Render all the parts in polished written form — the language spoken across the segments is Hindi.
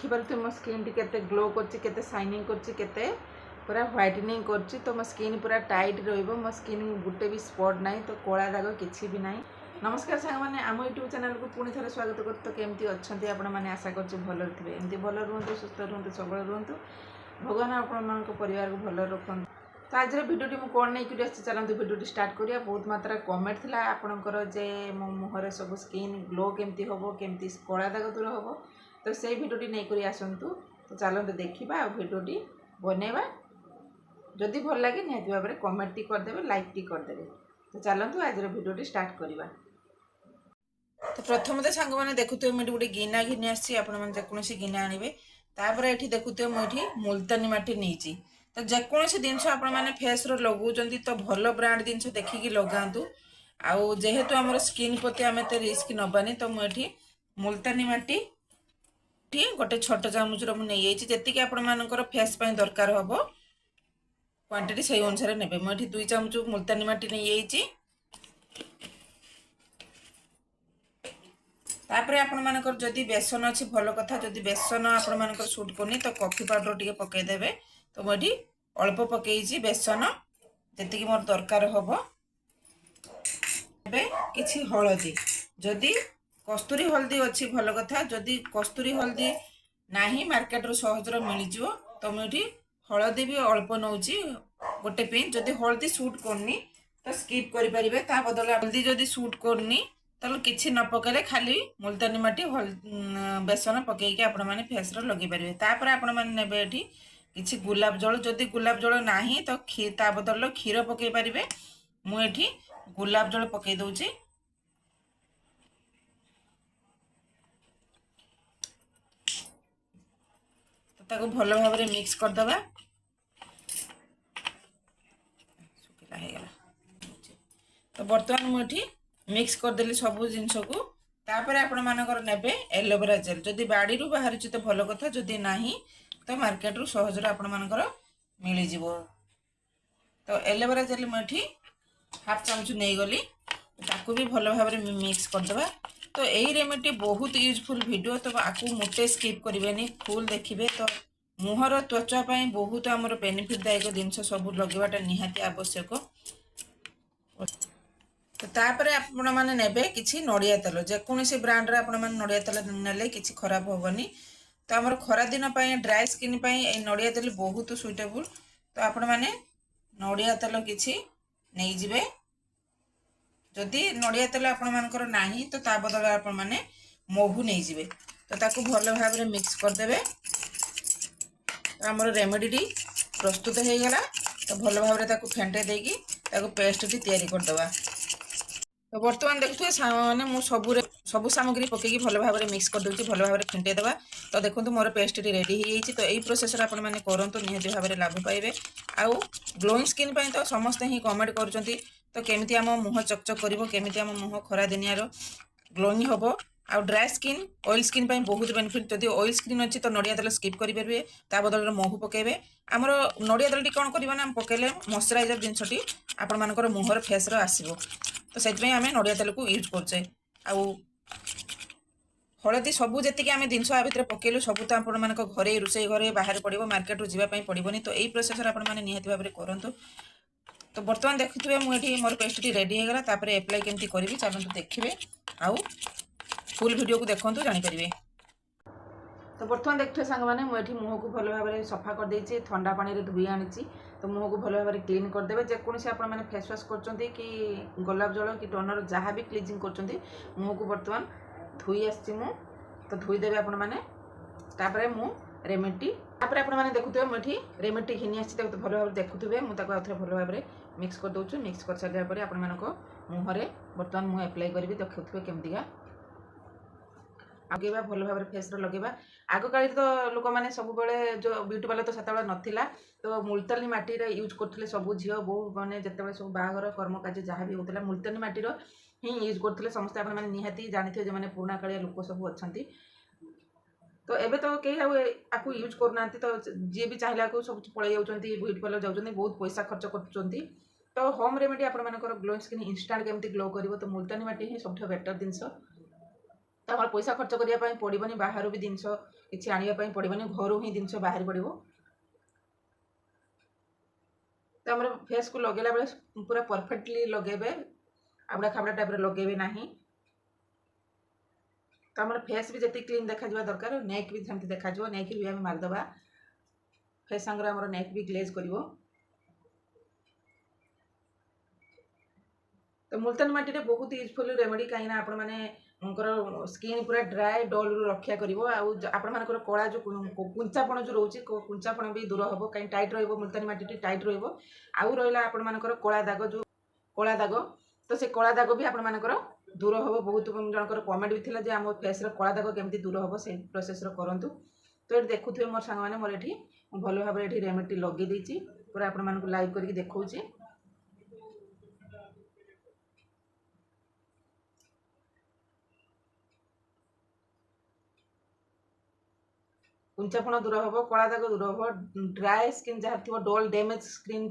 देखिपे मो स्किन टी ग्लो कर शाइनिंग कर पूरा व्हाइटनिंग कर तो मो स्किन पूरा टाइट रो मो स्किन गोटे भी स्पॉट ना तो कला दाग कि भी ना। नमस्कार सांग मैंने आम यूट्यूब चैनल को पुणी थे स्वागत कर तो केमती अच्छा आपण मैंने आशा कर भल थे एमती भल रुहतु सुस्थ रुहतु सबल रुहतु भगवान आपण परिवार को भल रखु। तो आज भिडियोटी मुझे कौन नहीं चलते भिडियोटी स्टार्ट करिया। बहुत मात्रा कमेंट थी आपणकर जे मो मुहर सब स्किन ग्लो केमती हम केमती कला दाग दूर हम तो से भिडियोटी नहीं आसतु। तो चलते देखा भिडियोटी बनवा जदि भल लगे निहत भाव में कमेंट टी करदे लाइक टी करदे। तो चलतु आज भिडियोटी स्टार्ट करवा। तो प्रथम तो सांग मैंने देखुए मुझे गोटे गिना घिनी आसी गिना आने तापर ये देखुए मुझे मुल्तानी माटी नहीं तो जेकोसी जिनस आपने फेस लगुंट तो भल ब्रांड जिनस देखिकी लगातु। आउ जेहेतु आम स्किन प्रति आम एत रिस्क नबानी तो मुझे मुल्तानी माटी गोटे छोट चामच मुझे जी आपर फेस दरकार हम क्वांटिटी से अनुसार ने मुझे 2 चामच मुल्तानी माटी नहीं तापर आपंकर जदि बेसन अच्छी भल कथा जदि बेसन आपर सुट करनी तो कॉफी पाउडर टी पकईदे। तो मुझे अल्प पकई बेसन जी मोर दरकार हम कि हलदी जदि कस्तूरी हल्दी अच्छी भल कथा जदि कस्तूरी हल्दी ना मार्केट रू सहजर मिल तो मुझे हलदी भी अल्प नौची गोटे पिंच जदि हल्दी सुट करनी तो स्किप करें ता बदल हल्दी जदि सुट करनी तो किसी न पकड़े खाली मुल्तानी माटी बेसन पकईकि आपण मैंने फेस लगे पारे। तापर आपण मैंने ने किसी गुलाब जल जदि गुलाब जल ना तो ता बदल क्षीर पकई पारे। मुझे गुलाब जल पकई दूची तो ताको भल भाव में मिक्स करदे। तो बर्तमान मुझे मिक्स करदेली सबू जिनस को तापर आपण मानकर नेबे एलोवेरा जेल जदि बाड़ी रू बाहर तो भल कथा जदि ना तो मार्केट रू सहजर आपण मानकर मिल जिवो। तो एलोवेरा जेल मुझे हाफ चामच नहीं गली ताकू भी भल भाव में मिक्स करदे। तो यही रेमेडी बहुत यूजफुल वीडियो तो आपको मोटे स्किप करेंगे फुल देखिए। तो मुहर त्वचा बहुत आमर बेनिफिटदायक जिनस सब लगवाटा निहाती आवश्यक। तो तापर आपण मैंने नेबे किछि नड़िया तेल जेकोसी ब्रांड आपण मैंने नड़िया तेल नेले किछि खराब होबनी। तो आमर खरा दिन ड्राई स्किन ये नड़िया तेल बहुत सुइटेबल। तो आपण मैंने नड़िया तेल किछि नहीं जिवे जदि नड़िया तेल आपण मानकर नाही तो ता बदल आपण मैंने महू नहीं जिवे। तो ताकू भल भाव में मिक्स करदे। तो आमर रेमेडी प्रस्तुत हो गला। तो भल भाव में ताकू फेंटे देकी ताकू पेस्ट टी तैयारी करदवा। तो बर्तमान देखुए मैंने मुझे सबू सामग्री पकईकि भल भाव में मिक्स कर दूसरी भल भाव में फेंटे देवा। तो देखो मोर पेस्ट टी रेडी हो जाइए। तो यही प्रोसेस आप करूँ निहत भाव में लाभ पाइबे। आउ ग्लोइंग स्किन तो समस्ते ही कमेंट कर तो केमिति आम मुह चकचक कर केमिति आम मुह खरा दिनियार ग्लोइंग हम। आ ड्राई स्किन ऑयल स्किन बहुत बेनिफिट जदि ऑयल स्किन अच्छी तो नड़िया तेल स्किप करेंगे ता बदल महू पकेबे। आमर नड़िया तेल कौन करना पकेले मॉइस्चराइजर जिनसटी आपण मानकर मुहर फेस आसो। तो से आम नड़िया तेल को यूज करचे। आउ हलदी सबू जी आम जिनस आ भर पकेलु सब तो आपण मान घरे रोषे घरे बाहर पड़ो मार्केट रू जावाई पड़ोनी। तो यही प्रोसेस आपने निहत भाव में करूँ। तो बर्तमान देखुए मुझे मोर पेस्ट टी रेडी हो गला तापर एप्लाई केमती करी चलते देखिए। आउ फुल वीडियो को देखो जानीपर। तो बर्तमान देखिए सांग मैंने मुझे मुह को भल भाव में सफा कर देछि ठंडा पानी रे धोई आनी। तो मुह को भल भाव में क्लीन करदे जेकोसी आपने फेस वाश कर कि गोलाप जल कि टोनर जहाँ भी क्लीजिंग कर मुह को बर्तमान धोई आसी तो धोईदेवे आपण मैंने मु रेमेडी तापर आपने देखुए मुझे रेमेडी घिनी आसी भल भाव देखुए मुझे आउे भल भाव में मिक्स कर दूँ। मिक्स कर सारापर आपण मुहर बर्तमान मुझे एप्लाई करी देखुए केमतीका लगेगा भल भाव में फेस लगेगा। आग काल तो लोक मैंने सब जो ब्यूटी पार्लर तो सेत नाला तो मुल्तानी माटी यूज करते सब झील बहु मैंने जिते सब बाहर कर्मकाज जहाँ भी होता मुल्तानी माटी ही यूज करते समस्त आपने निहाती जानी जो मैंने पुराणा कालिया लोक सब अच्छा। तो एबे तो कई आपको यूज करना तो जी भी चाहिए को सब पलि जाऊँ ब्यूटी पार्लर जाऊँ बहुत पैसा खर्च कर। तो होम रेमेडी आपर ग्लो स्किन इंस्टांट केमती ग्लो कर तो मुल्तानी माटी ही सब बेटर जिनस तो आम पैसा खर्च करने पड़ोनी बाहर भी जिनस किसी आने पड़ोनी घर ही जिनस बाहर पड़ो। तो आम फेस को लगेला बेले पूरा परफेक्टली लगेबे, आबड़ा खाबड़ा टाइप लगेबे नहीं। तो आम फेस भी जी क्लीन देखा दरकार, नेक भी सेमती देखा, नेक भी आम मारिदेवा, फेस सांगे आम नेक भी ग्लेज कर। तो मुल्तानी माटी बहुत यूजफुल रेमेडी कहीं आपण मैंने स्किन पूरा ड्राए डल रु रक्षा कर कला जो कुंचापण जो रोचे कुंचापण भी दूर हम कहीं टाइट रुल्तानी माटी टाइट रहा आपर कला दाग जो कला दाग, तो से कला दाग भी आपर दूर हम। बहुत जनकर कमेंट भी था आम फेस कला दाग केमती दूर हम से प्रोसेस करूँ। तो ये देखुए मोर सांग मैंने मोर ये भल भाव ये रेमेडी लगे पूरा आप लाइव करके देखा। कुंचापण दूर हम, कला दाग दूर हम, ड्राए स्किन जहाँ थी डल डैमेज स्किन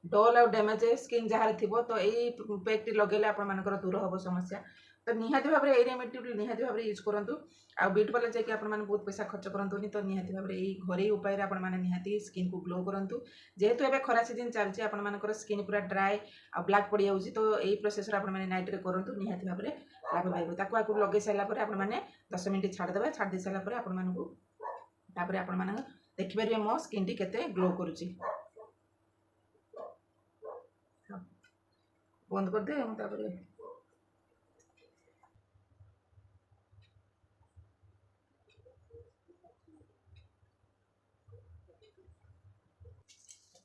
डल आउ डैमेज स्किन जहाँ थी तो यही पैक लगे आपर दूर हम समस्या। तो निहाती भाव में रेमेडी निहाती भाव यूज करूँ। आ ब्यूटी पार्लर जाकि आप बहुत पैसा खर्च करनी, तो निहाती भाव में घरे उपाय निहाती स्किन को ग्लो करूँ। जेहेतु एवं खरा सीजन चलती आपर स्किन पूरा ड्राए आ ब्लैक पड़ जाऊँगी, तो यही प्रोसेस नाइट में करूँ निहाती भाव में लाभ पाइबे। आपको लगे सारापर आप 10 मिनट छाड़देवे, छाड़ी सारापर आपको तापर आपण माने देखिपारे मो स्किन टी केते ग्लो करूची। बंद कर दे हम तापर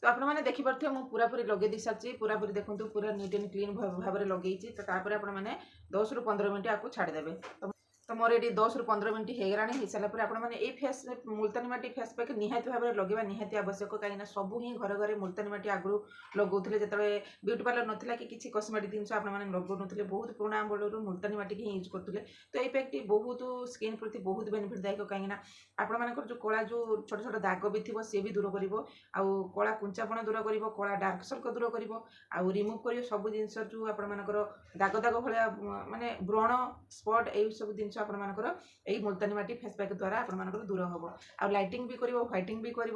तो आपण माने देखि परथे मु पूरा पूरी लगे दी साची, पूरा पूरी देखंतु पूरा नीट एंड क्लीन भाव में लगेइची। तो तापर आपण माने 10 रु 15 मिनिट आपको छाड़ी देबे। तो मोर ये 10 रु 15 मिनट हो गलानी, हो सारापर आपने फेस मुल्तानी माटी फेस पैक निहाती भाव में लगे निहाती आवश्यक। कहीं सब ही घर घर मुल्तानी माटी आगु लगौले जो ब्यूटी पार्लर नाला कि किसी कस्मेटिक जिन आपने लगौन बहुत पुराणा बड़ू मुल्तानी माटी ही यूज करते। तो ये पैकटी बहुत स्किन प्रति बहुत बेनिफिटदायक कहीं आपर जो कला जो छोट छोट दाग भी थी सी भी दूर कर, कला कुंचापण दूर कर, कला डार्क सर्कल दूर कर, रिमूव कर सब जिन जो आपर दाग दाग भाया माने व्रण स्पट यही सब जिन आपर यही मुल्तानी माटी फेस पैक द्वारा आपर दूर हम। आ लाइटिंग भी कर, व्हाइटिंग भी कर,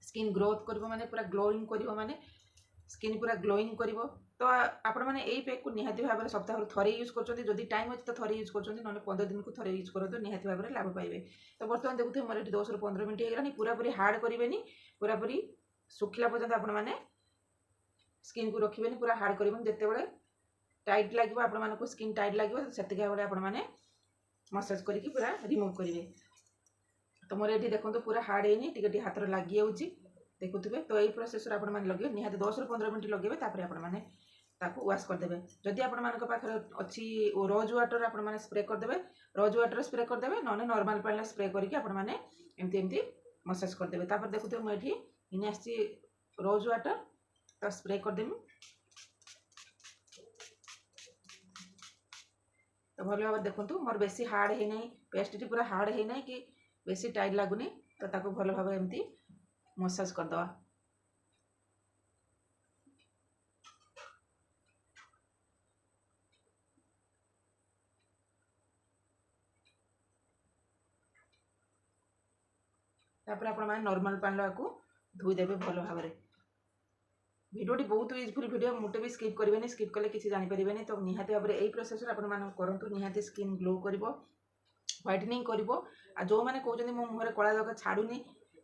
स्किन ग्रोथ कर, माने पूरा ग्लोइंग कर, माने स्किन पूरा ग्लोइंग कर। तो आपण मैंने यही पैक को निहाती भाव में सप्ताह थे यूज कर, टाइम अच्छे तो थे यूज कर, 15 दिन को थे यूज करूँ निहाती भाव में लाभ पाइबे। तो बर्तमान देखुए मोर ये 10 रु 15 मिनट हो गलानी, पूरा पूरी हार्ड करेंगे, पूरा पूरी सुखिला पर्यंत आपण मैंने स्किन को रखिए, पूरा हार्ड करेंगे। जिते टाइट लगे आपको स्किन टाइट लगे से आपने मसाज करके पूरा रिमूव करेंगे। तो मोर ये देखो पूरा हार्ड है टी हाथ लगी जाऊँगी देखुए। तो यही प्रोसेस आप लगे निहाती 10 रु 15 मिनट लगे, आपने वाश करदे। जदि आपखे अच्छी रोज वाटर आपने स्प्रे करदे, रोज वाटर स्प्रे करदे, ना नॉर्मल पानी स्प्रे करके आपने एमती मसाज करदे। देखुए मुझे इन्हें आसी रोज वाटर तो स्प्रे करदेमी। तो भल भाव देखूँ मोर बेसी हार्ड है ना, पेस्ट पूरा हार्ड है ना कि बेसी टाइट लगुनि, तो ताको भल भाव एमती मसाज करदवा। तापर आपण माने नॉर्मल पानी को धोईदेवे भल भाव में। भिडियोटी बहुत यूजफुल भिडियो, मुटे भी स्किप करेंगे, स्किप कले किसी जानीपारे। तो निहाती भाव में यही प्रोसेस करूँ निहाती स्किन ग्लो कर, व्हाइटनिंग कर। जो मैंने कहते मो मुहर कला दाग छाड़ूनी,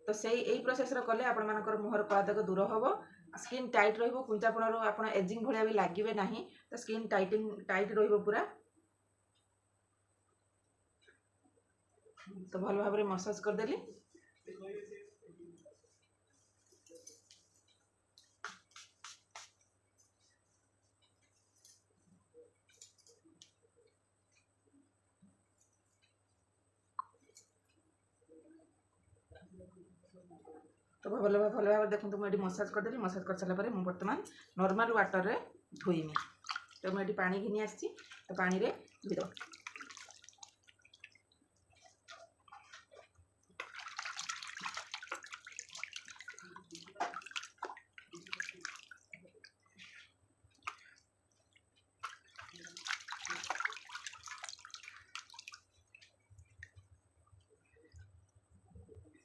तो से यही प्रोसेस कले आपर मुहर कला दाग दूर हम, स्किन टाइट रुंचापण आप एजिंग भाया भी लगे ना, तो स्किन टाइट पूरा। तो भल भाव में मसाज करदेली। तो भल भाव देखो मुझे मसाज करदेली। मसाज कर सारापर मुझे बर्तमान नॉर्मल वाटर रे धोईमी। तो मुझे पानी घिनी आसी, तो पानी रे धोईद।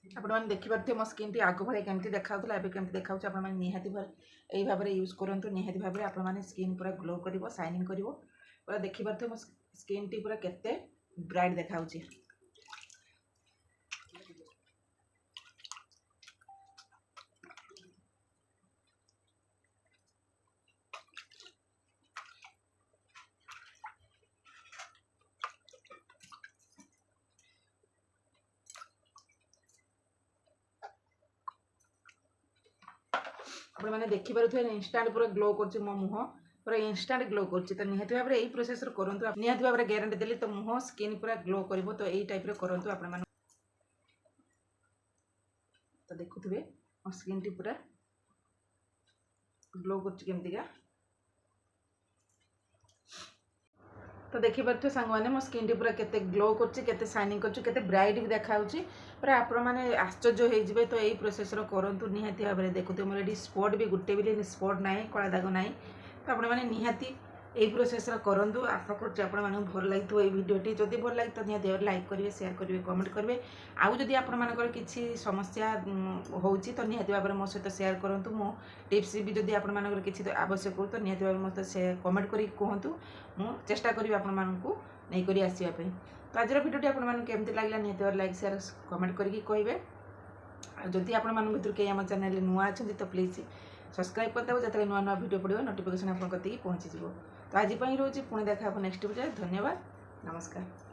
ଆପଣମାନେ ଦେଖିପାରୁଥିବେ ମୋ ସ୍କିନ୍ଟି ଆଗ ଭଳି କେମିତି ଦେଖାଉଥିଲା ଏବେ କେମିତି ଦେଖାଉଛି। ଆପଣମାନେ ନିହାତି ଏହି ଭାବରେ ୟୁଜ୍ କରନ୍ତୁ। ନିହାତି ଭାବରେ ଆପଣମାନେ ସ୍କିନ୍ ପୁରା ଗ୍ଲୋ କରିବ, ସାଇନିଂ କରିବ। ପୁରା ଦେଖିପାରୁଥିବେ ମୋ ସ୍କିନ୍ଟି ପୁରା କେତେ ବ୍ରାଇଟ୍ ଦେଖାଉଛି। ଆପଣମାନେ ଦେଖିପାରୁଥିବେ ଇନଷ୍ଟାଣ୍ଟ ପୁରା ଗ୍ଲୋ କରୁଛି ମୋ ମୁହଁ, ପୁରା ଇନଷ୍ଟାଣ୍ଟ ଗ୍ଲୋ କରୁଛି। ତ ନିହାତି ଭାବରେ ଏଇ ପ୍ରୋସେସରେ କରନ୍ତୁ। ନିହାତି ଭାବରେ ଗ୍ୟାରେଣ୍ଟି ଦେଲି ତ ମୁହଁ ସ୍କିନ୍ ପୁରା ଗ୍ଲୋ କରିବ। ତ ଏଇ ଟାଇପ୍ରେ କରନ୍ତୁ ଆପଣମାନେ। ତ ଦେଖୁଥିବେ ମୋ ସ୍କିନ୍ଟି ପୁରା ଗ୍ଲୋ କରୁଛି କେମିତିକା। ତ ଦେଖିପାରୁଥିବେ ସାଙ୍ଗମାନେ ମୋ ସ୍କିନ୍ଟି ପୁରା କେତେ ଗ୍ଲୋ କରୁଛି, କେତେ ସାଇନିଂ କରୁଛି, କେତେ ବ୍ରାଇଟ୍ ବି ଦେଖାଯାଉଛି। ପୁରା ଆପଣମାନେ ଆଶ୍ଚର୍ଯ୍ୟ ହେଇଯିବେ। ତ ଏଇ ପ୍ରୋସେସର କରନ୍ତୁ ନିହାତି ଭାବରେ। ଦେଖୁଥିବେ ମୋର ଏଠି ସ୍ପଟ୍ ବି ଗୋଟେ ବି ସ୍ପଟ୍ ନାହିଁ, କଳା ଦାଗ ନାହିଁ। ତ ଆପଣମାନେ ନିହାତି এই ପ୍ରୋସେସର କରନ୍ତୁ। ଆଶା କରୁଛି ଆପଣମାନଙ୍କୁ ଭଲ ଲାଗିଥିବ এই ଭିଡ଼ିଓଟି। ଯଦି ଭଲ ଲାଗେ ତ ନିହାତି ଭାବରେ ଲାଇକ୍ କରିବେ, ସେୟାର କରିବେ, କମେଣ୍ଟ କରିବେ। ଆଉ ଯଦି ଆପଣମାନଙ୍କର କିଛି ସମସ୍ୟା ହେଉଛି ତ ନିହାତି ଭାବରେ ମୋ ସହିତ ସେୟାର କରନ୍ତୁ। ମୁଁ ଟିପ୍ସ ବି ଯଦି ଆପଣମାନଙ୍କର କିଛି ଆବଶ୍ୟକ ହୁଏ ତ ନିହାତି ଭାବରେ ମୋତେ ସେ କମେଣ୍ଟ କରିକି କୁହନ୍ତୁ। ମୁଁ ଚେଷ୍ଟା କରିବି ଆପଣମାନଙ୍କୁ ନେଇକରି ଆସିବା ପାଇଁ। ତ ଆଜିର ଭିଡ଼ିଓଟି ଆପଣମାନଙ୍କୁ କେମିତି ଲାଗିଲା ନିହାତି ଭାବରେ ଲାଇକ୍ ସେୟାର କମେଣ୍ଟ କରିକି କହିବେ। ଆଉ ଯଦି ଆପଣମାନଙ୍କ ଭିତରୁ କେହି ଆମ ଚ୍ୟାନେଲରେ ନୂଆ ଅଛନ୍ତି ତ ପ୍ଲିଜ୍ ସବସ୍କ୍ରାଇବ୍ କରିଦେବ। ଯେତେବେଳେ ନୂଆ ନୂଆ ଭିଡ଼ିଓ ପଡ଼ିବ ନୋଟିଫିକେସନ୍ ଆପଣଙ୍କ କତିକି ପହଞ୍ଚିଯିବ। ତ ଆଜି ପାଇଁ ରହୁଛି, ପୁଣି ଦେଖା ହେବ ନେକ୍ସଟ ଭିଡ଼ିଓରେ। ଧନ୍ୟବାଦ, ନମସ୍କାର।